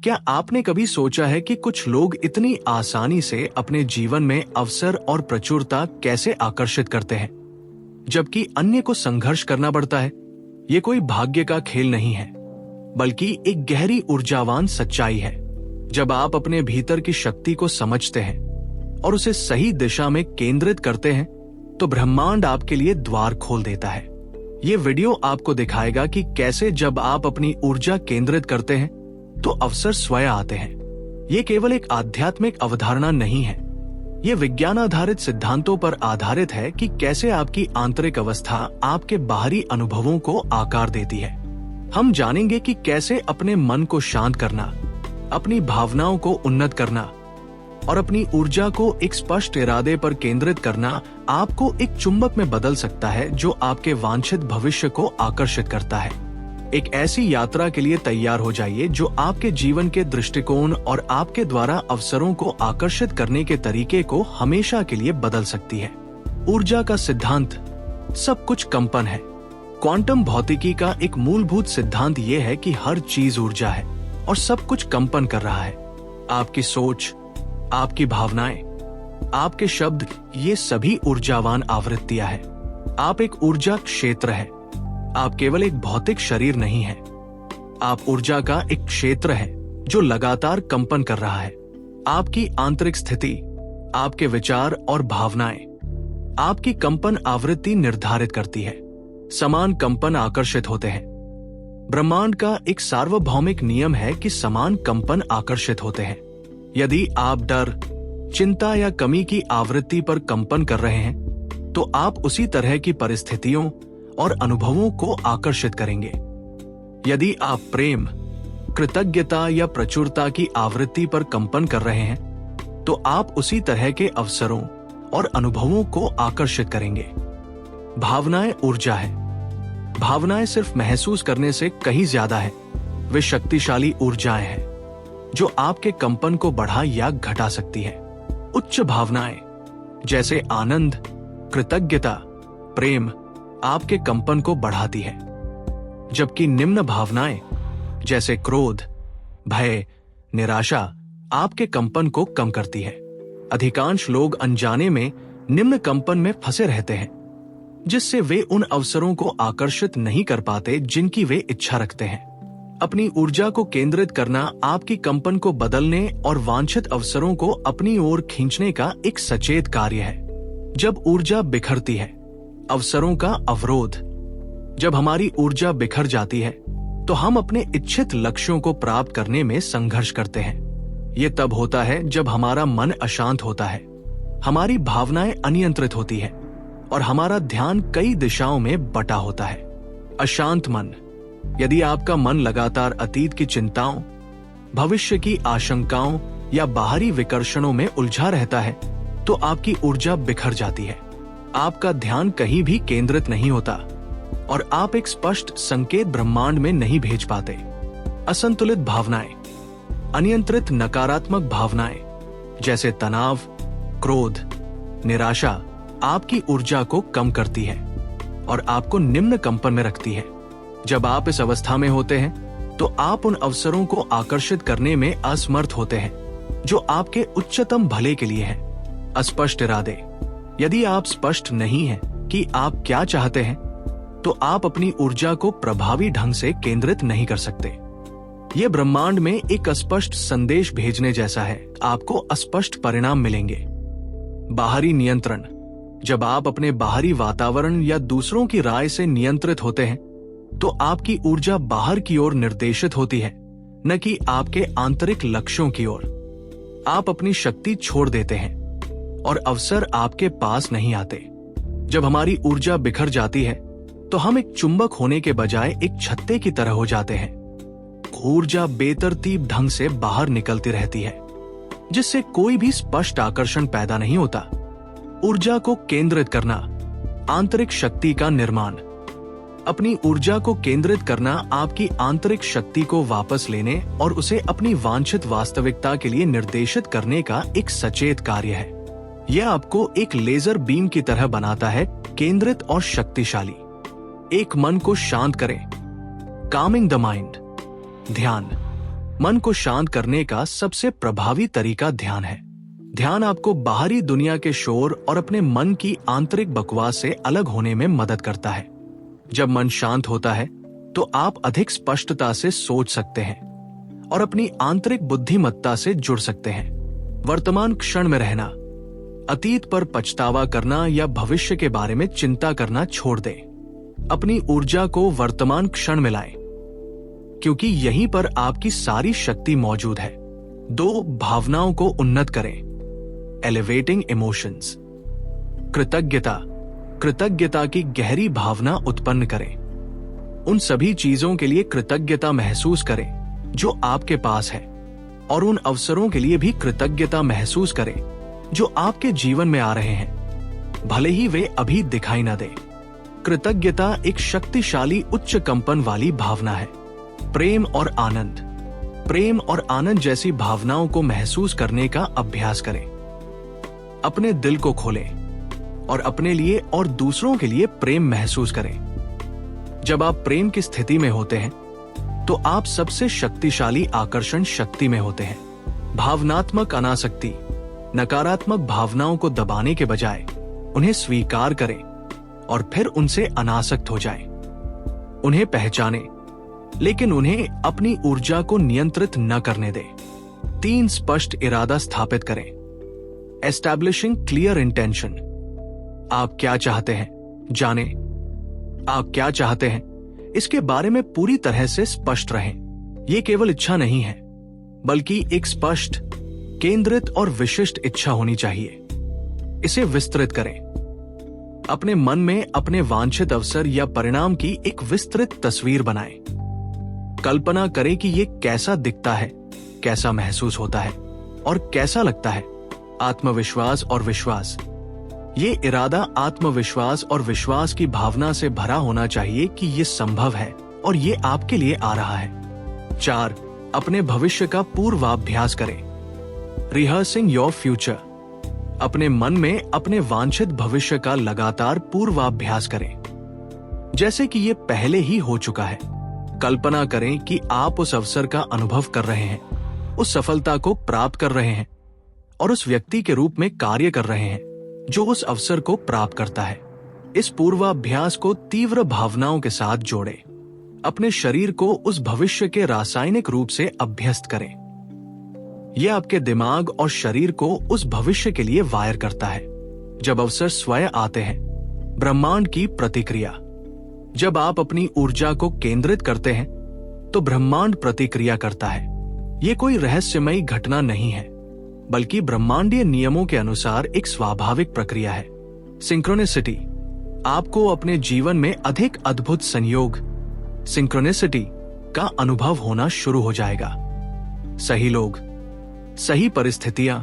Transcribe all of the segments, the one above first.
क्या आपने कभी सोचा है कि कुछ लोग इतनी आसानी से अपने जीवन में अवसर और प्रचुरता कैसे आकर्षित करते हैं, जबकि अन्य को संघर्ष करना पड़ता है? ये कोई भाग्य का खेल नहीं है, बल्कि एक गहरी ऊर्जावान सच्चाई है। जब आप अपने भीतर की शक्ति को समझते हैं और उसे सही दिशा में केंद्रित करते हैं, तो ब्रह्मांड आपके लिए द्वार खोल देता है। ये वीडियो आपको दिखाएगा कि कैसे जब आप अपनी ऊर्जा केंद्रित करते हैं तो अवसर स्वयं आते हैं। ये केवल एक आध्यात्मिक अवधारणा नहीं है, ये विज्ञान आधारित सिद्धांतों पर आधारित है कि कैसे आपकी आंतरिक अवस्था आपके बाहरी अनुभवों को आकार देती है। हम जानेंगे कि कैसे अपने मन को शांत करना, अपनी भावनाओं को उन्नत करना और अपनी ऊर्जा को एक स्पष्ट इरादे पर केंद्रित करना आपको एक चुंबक में बदल सकता है, जो आपके वांछित भविष्य को आकर्षित करता है। एक ऐसी यात्रा के लिए तैयार हो जाइए जो आपके जीवन के दृष्टिकोण और आपके द्वारा अवसरों को आकर्षित करने के तरीके को हमेशा के लिए बदल सकती है। ऊर्जा का सिद्धांत। सब कुछ कंपन है। क्वांटम भौतिकी का एक मूलभूत सिद्धांत यह है कि हर चीज ऊर्जा है और सब कुछ कंपन कर रहा है। आपकी सोच, आपकी भावनाएं, आपके शब्द, ये सभी ऊर्जावान आवृत्तियां हैं। आप एक ऊर्जा क्षेत्र है। आप केवल एक भौतिक शरीर नहीं है, आप ऊर्जा का एक क्षेत्र है जो लगातार कंपन कर रहा है। आपकी आंतरिक स्थिति, आपके विचार और भावनाएं आपकी कंपन आवृत्ति निर्धारित करती है। समान कंपन आकर्षित होते हैं। ब्रह्मांड का एक सार्वभौमिक नियम है कि समान कंपन आकर्षित होते हैं। यदि आप डर, चिंता या कमी की आवृत्ति पर कंपन कर रहे हैं, तो आप उसी तरह की परिस्थितियों और अनुभवों को आकर्षित करेंगे। यदि आप प्रेम, कृतज्ञता या प्रचुरता की आवृत्ति पर कंपन कर रहे हैं, तो आप उसी तरह के अवसरों और अनुभवों को आकर्षित करेंगे। भावनाएं ऊर्जा है। भावनाएं सिर्फ महसूस करने से कहीं ज्यादा है। वे शक्तिशाली ऊर्जाएं हैं जो आपके कंपन को बढ़ा या घटा सकती है। उच्च भावनाएं जैसे आनंद, कृतज्ञता, प्रेम आपके कंपन को बढ़ाती है, जबकि निम्न भावनाएं जैसे क्रोध, भय, निराशा आपके कंपन को कम करती है। अधिकांश लोग अनजाने में निम्न कंपन में फंसे रहते हैं, जिससे वे उन अवसरों को आकर्षित नहीं कर पाते जिनकी वे इच्छा रखते हैं। अपनी ऊर्जा को केंद्रित करना आपकी कंपन को बदलने और वांछित अवसरों को अपनी ओर खींचने का एक सचेत कार्य है। जब ऊर्जा बिखरती है, अवसरों का अवरोध। जब हमारी ऊर्जा बिखर जाती है, तो हम अपने इच्छित लक्ष्यों को प्राप्त करने में संघर्ष करते हैं। ये तब होता है जब हमारा मन अशांत होता है, हमारी भावनाएं अनियंत्रित होती है और हमारा ध्यान कई दिशाओं में बटा होता है। अशांत मन। यदि आपका मन लगातार अतीत की चिंताओं, भविष्य की आशंकाओं या बाहरी विकर्षणों में उलझा रहता है, तो आपकी ऊर्जा बिखर जाती है। आपका ध्यान कहीं भी केंद्रित नहीं होता और आप एक स्पष्ट संकेत ब्रह्मांड में नहीं भेज पाते। असंतुलित भावनाएं। अनियंत्रित नकारात्मक भावनाएं जैसे तनाव, क्रोध, निराशा आपकी ऊर्जा को कम करती है और आपको निम्न कंपन में रखती है। जब आप इस अवस्था में होते हैं, तो आप उन अवसरों को आकर्षित करने में असमर्थ होते हैं जो आपके उच्चतम भले के लिए हैं। अस्पष्ट इरादे। यदि आप स्पष्ट नहीं हैं कि आप क्या चाहते हैं, तो आप अपनी ऊर्जा को प्रभावी ढंग से केंद्रित नहीं कर सकते। ये ब्रह्मांड में एक अस्पष्ट संदेश भेजने जैसा है। आपको अस्पष्ट परिणाम मिलेंगे। बाहरी नियंत्रण। जब आप अपने बाहरी वातावरण या दूसरों की राय से नियंत्रित होते हैं, तो आपकी ऊर्जा बाहर की ओर निर्देशित होती है, न कि आपके आंतरिक लक्ष्यों की ओर। आप अपनी शक्ति छोड़ देते हैं और अवसर आपके पास नहीं आते। जब हमारी ऊर्जा बिखर जाती है, तो हम एक चुंबक होने के बजाय एक छत्ते की तरह हो जाते हैं। ऊर्जा बेतरतीब ढंग से बाहर निकलती रहती है, जिससे कोई भी स्पष्ट आकर्षण पैदा नहीं होता। ऊर्जा को केंद्रित करना। आंतरिक शक्ति का निर्माण। अपनी ऊर्जा को केंद्रित करना आपकी आंतरिक शक्ति को वापस लेने और उसे अपनी वांछित वास्तविकता के लिए निर्देशित करने का एक सचेत कार्य है। यह आपको एक लेजर बीम की तरह बनाता है, केंद्रित और शक्तिशाली। एक मन को शांत करें। Kameng the mind. ध्यान। मन को शांत करने का सबसे प्रभावी तरीका ध्यान है। ध्यान आपको बाहरी दुनिया के शोर और अपने मन की आंतरिक बकवास से अलग होने में मदद करता है। जब मन शांत होता है तो आप अधिक स्पष्टता से सोच सकते हैं और अपनी आंतरिक बुद्धिमत्ता से जुड़ सकते हैं। वर्तमान क्षण में रहना, अतीत पर पछतावा करना या भविष्य के बारे में चिंता करना छोड़ दें। अपनी ऊर्जा को वर्तमान क्षण में लाएं, क्योंकि यहीं पर आपकी सारी शक्ति मौजूद है। 2. भावनाओं को उन्नत करें। Elevating emotions. कृतज्ञता की गहरी भावना उत्पन्न करें। उन सभी चीजों के लिए कृतज्ञता महसूस करें जो आपके पास है, और उन अवसरों के लिए भी कृतज्ञता महसूस करें जो आपके जीवन में आ रहे हैं, भले ही वे अभी दिखाई न दें। कृतज्ञता एक शक्तिशाली उच्च कंपन वाली भावना है। प्रेम और आनंद जैसी भावनाओं को महसूस करने का अभ्यास करें। अपने दिल को खोलें और अपने लिए और दूसरों के लिए प्रेम महसूस करें। जब आप प्रेम की स्थिति में होते हैं तो आप सबसे शक्तिशाली आकर्षण शक्ति में होते हैं। भावनात्मक अनासक्ति। नकारात्मक भावनाओं को दबाने के बजाय उन्हें स्वीकार करें और फिर उनसे अनासक्त हो जाएं। उन्हें पहचानें, लेकिन उन्हें अपनी ऊर्जा को नियंत्रित न करने दें। 3. स्पष्ट इरादा स्थापित करें। Establishing clear intention. आप क्या चाहते हैं जानें। आप क्या चाहते हैं इसके बारे में पूरी तरह से स्पष्ट रहें। ये केवल इच्छा नहीं है, बल्कि एक स्पष्ट, केंद्रित और विशिष्ट इच्छा होनी चाहिए। इसे विस्तृत करें। अपने मन में अपने वांछित अवसर या परिणाम की एक विस्तृत तस्वीर बनाएं। कल्पना करें कि ये कैसा दिखता है, कैसा महसूस होता है और कैसा लगता है। आत्मविश्वास और विश्वास। ये इरादा आत्मविश्वास और विश्वास की भावना से भरा होना चाहिए कि ये संभव है और ये आपके लिए आ रहा है। 4. अपने भविष्य का पूर्वाभ्यास करें। Rehearsing your future. अपने मन में अपने वांछित भविष्य का लगातार पूर्वाभ्यास करें, जैसे कि ये पहले ही हो चुका है। कल्पना करें कि आप उस अवसर का अनुभव कर रहे हैं, उस सफलता को प्राप्त कर रहे हैं और उस व्यक्ति के रूप में कार्य कर रहे हैं जो उस अवसर को प्राप्त करता है। इस पूर्वाभ्यास को तीव्र भावनाओं के साथ जोड़ें। अपने शरीर को उस भविष्य के रासायनिक रूप से अभ्यस्त करें। यह आपके दिमाग और शरीर को उस भविष्य के लिए वायर करता है। जब अवसर स्वयं आते हैं, ब्रह्मांड की प्रतिक्रिया। जब आप अपनी ऊर्जा को केंद्रित करते हैं तो ब्रह्मांड प्रतिक्रिया करता है। ये कोई रहस्यमयी घटना नहीं है, बल्कि ब्रह्मांडीय नियमों के अनुसार एक स्वाभाविक प्रक्रिया है। सिंक्रोनिसिटी। आपको अपने जीवन में अधिक अद्भुत संयोग, सिंक्रोनिसिटी का अनुभव होना शुरू हो जाएगा। सही लोग, सही परिस्थितियां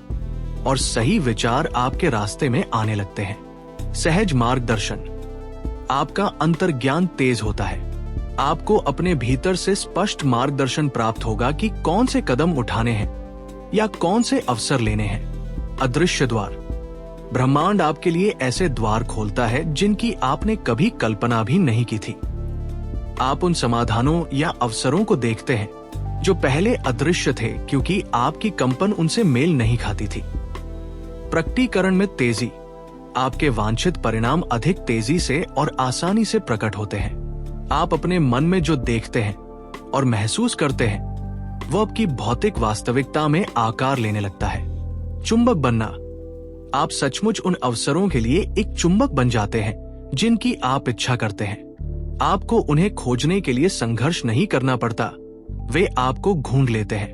और सही विचार आपके रास्ते में आने लगते हैं। सहज मार्गदर्शन। आपका अंतर्ज्ञान तेज होता है। आपको अपने भीतर से स्पष्ट मार्गदर्शन प्राप्त होगा कि कौन से कदम उठाने हैं या कौन से अवसर लेने हैं। अदृश्य द्वार। ब्रह्मांड आपके लिए ऐसे द्वार खोलता है जिनकी आपने कभी कल्पना भी नहीं की थी। आप उन समाधानों या अवसरों को देखते हैं जो पहले अदृश्य थे, क्योंकि आपकी कंपन उनसे मेल नहीं खाती थी। प्रकटीकरण में तेजी। आपके वांछित परिणाम अधिक तेजी से और आसानी से प्रकट होते हैं। आप अपने मन में जो देखते हैं और महसूस करते हैं वो आपकी भौतिक वास्तविकता में आकार लेने लगता है। चुंबक बनना। आप सचमुच उन अवसरों के लिए एक चुंबक बन जाते हैं जिनकी आप इच्छा करते हैं। आपको उन्हें खोजने के लिए संघर्ष नहीं करना पड़ता, वे आपको ढूंढ लेते हैं।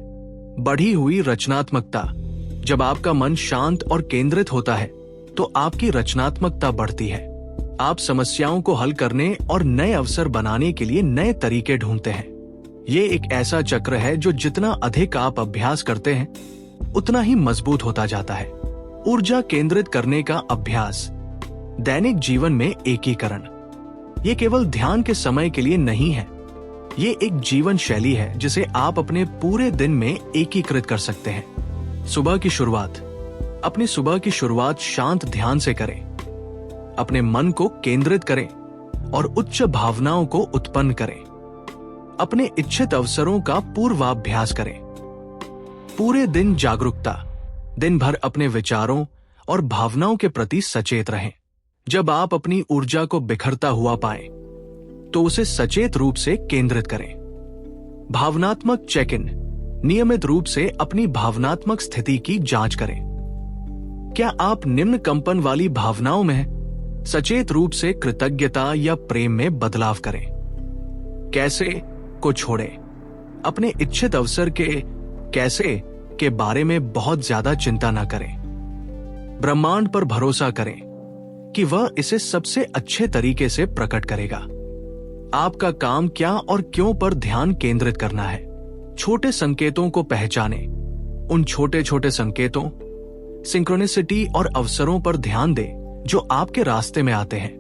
बढ़ी हुई रचनात्मकता। जब आपका मन शांत और केंद्रित होता है तो आपकी रचनात्मकता बढ़ती है। आप समस्याओं को हल करने और नए अवसर बनाने के लिए नए तरीके ढूंढते हैं। ये एक ऐसा चक्र है जो जितना अधिक आप अभ्यास करते हैं उतना ही मजबूत होता जाता है। ऊर्जा केंद्रित करने का अभ्यास। दैनिक जीवन में एकीकरण। ये केवल ध्यान के समय के लिए नहीं है, ये एक जीवन शैली है जिसे आप अपने पूरे दिन में एकीकृत कर सकते हैं। सुबह की शुरुआत। अपनी सुबह की शुरुआत शांत ध्यान से करें। अपने मन को केंद्रित करें और उच्च भावनाओं को उत्पन्न करें। अपने इच्छित अवसरों का पूर्वाभ्यास करें। पूरे दिन जागरूकता, दिन भर अपने विचारों और भावनाओं के प्रति सचेत रहें। जब आप अपनी ऊर्जा को बिखरता हुआ पाएं, तो उसे सचेत रूप से केंद्रित करें। भावनात्मक चेक इन, नियमित रूप से अपनी भावनात्मक स्थिति की जांच करें। क्या आप निम्न कंपन वाली भावनाओं में हैं? सचेत रूप से कृतज्ञता या प्रेम में बदलाव करें। कैसे को छोड़ें। अपने इच्छित अवसर के कैसे के बारे में बहुत ज्यादा चिंता न करें। ब्रह्मांड पर भरोसा करें कि वह इसे सबसे अच्छे तरीके से प्रकट करेगा। आपका काम क्या और क्यों पर ध्यान केंद्रित करना है। छोटे संकेतों को पहचानें। उन छोटे छोटे संकेतों, सिंक्रोनिसिटी और अवसरों पर ध्यान दें जो आपके रास्ते में आते हैं।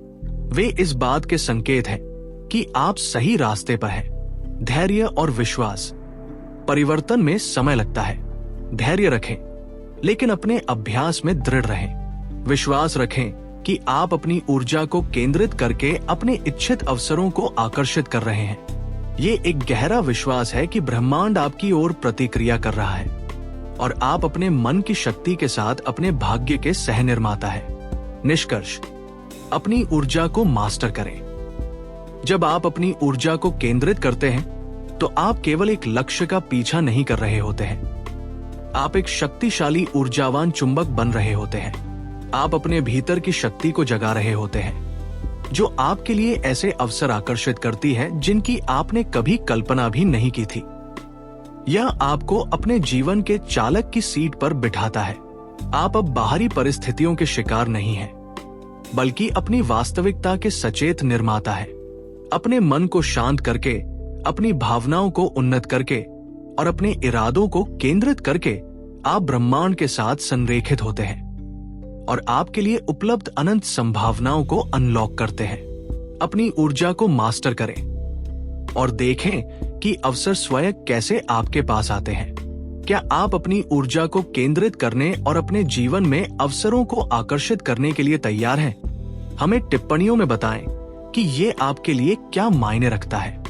वे इस बात के संकेत हैं कि आप सही रास्ते पर हैं। धैर्य और विश्वास। परिवर्तन में समय लगता है। धैर्य रखें, लेकिन अपने अभ्यास में दृढ़ रहें। विश्वास रखें कि आप अपनी ऊर्जा को केंद्रित करके अपने इच्छित अवसरों को आकर्षित कर रहे हैं। ये एक गहरा विश्वास है कि ब्रह्मांड आपकी ओर प्रतिक्रिया कर रहा है और आप अपने मन की शक्ति के साथ अपने भाग्य के सह निर्माता है। निष्कर्ष, अपनी ऊर्जा को मास्टर करें। जब आप अपनी ऊर्जा को केंद्रित करते हैं, तो आप केवल एक लक्ष्य का पीछा नहीं कर रहे होते हैं। आप एक शक्तिशाली ऊर्जावान चुंबक बन रहे होते हैं। आप अपने भीतर की शक्ति को जगा रहे होते हैं, जो आपके लिए ऐसे अवसर आकर्षित करती है जिनकी आपने कभी कल्पना भी नहीं की थी। यह आपको अपने जीवन के चालक की सीट पर बिठाता है। आप अब बाहरी परिस्थितियों के शिकार नहीं हैं, बल्कि अपनी वास्तविकता के सचेत निर्माता हैं। अपने मन को शांत करके, अपनी भावनाओं को उन्नत करके और अपने इरादों को केंद्रित करके आप ब्रह्मांड के साथ संरेखित होते हैं और आपके लिए उपलब्ध अनंत संभावनाओं को अनलॉक करते हैं। अपनी ऊर्जा को मास्टर करें और देखें कि अवसर स्वयं कैसे आपके पास आते हैं। क्या आप अपनी ऊर्जा को केंद्रित करने और अपने जीवन में अवसरों को आकर्षित करने के लिए तैयार हैं? हमें टिप्पणियों में बताएं कि ये आपके लिए क्या मायने रखता है।